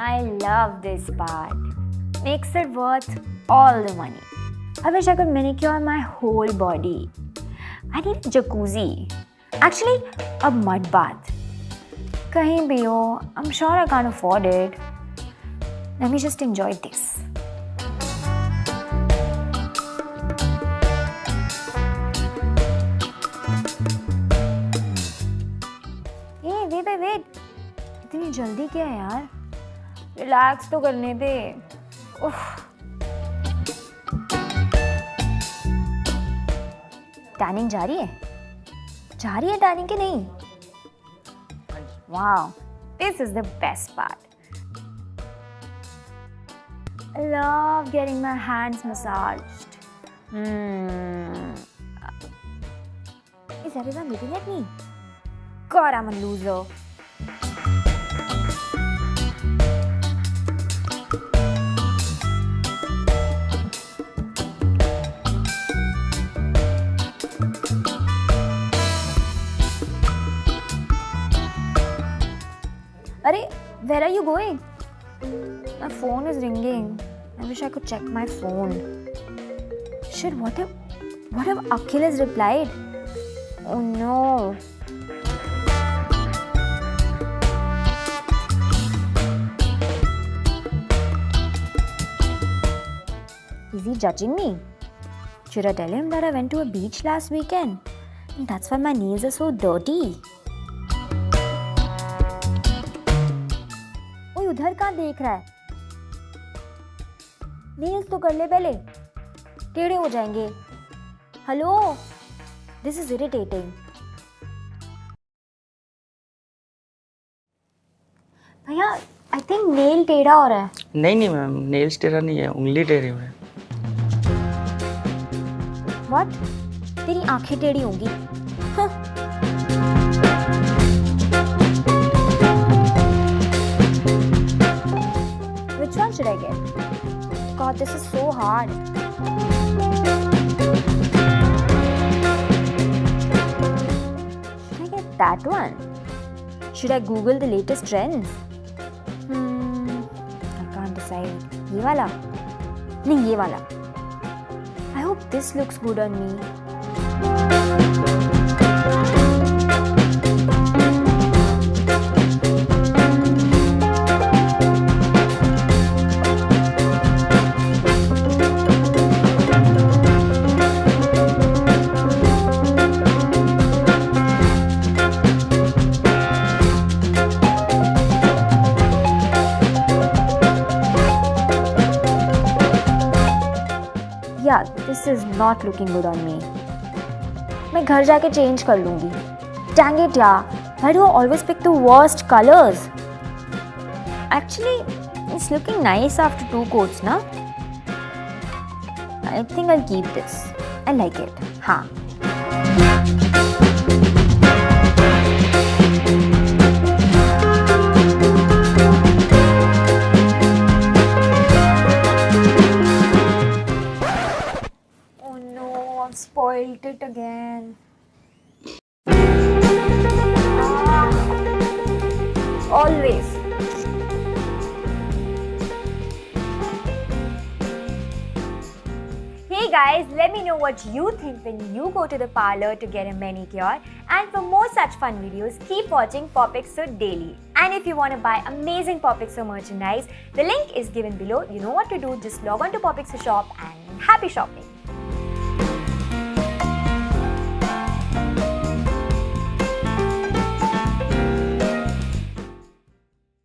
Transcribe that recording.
I love this part. Makes it worth all the money. I wish I could manicure my whole body. I need a jacuzzi. Actually, a mud bath. Kahin bhi ho, I'm sure I can't afford it. Let me just enjoy this. Hey, wait. इतनी जल्दी क्या है यार? Relax तो करने दे. Tanning जा रही है? टैनिंग की नहीं? Wow, this is the best part. I love getting my hands massaged. Is everyone looking at me? God, I'm a loser. Arey, where are you going? My phone is ringing. I wish I could check my phone. Shit, what if Akhil has replied? Oh no. Is he judging me? Should I tell him that I went to a beach last weekend? And that's why my nails are so dirty. ओए उधर कहाँ देख रहा है? Nails तो कर ले पहले, टेढ़े हो जाएंगे. Hello, this is irritating. भैया, आई थिंक नेल टेढ़ा हो रहा है. नहीं मैम, नेल्स टेढ़ा नहीं है, उंगली टेढ़ी हुई है. व्हाट? तेरी आंखें टेढ़ी होंगी. Which one should I get? God, this is so hard. Should I get that one? Should I Google the latest trends? I can't decide. ये वाला? नहीं, ये वाला. I hope this looks good on me. Yeah, this is not looking good on me. मैं घर जाके change कर लूँगी. Dang it, yeah. Why do I always pick the worst colors? Actually, it's looking nice after 2 coats, na? I think I'll keep this. I like it. हाँ. Spoiled it again. Always. Hey guys, let me know what you think when you go to the parlor to get a manicure. And for more such fun videos, keep watching POPxo daily. And if you want to buy amazing POPxo merchandise, the link is given below. You know what to do. Just log on to POPxo shop and happy shopping.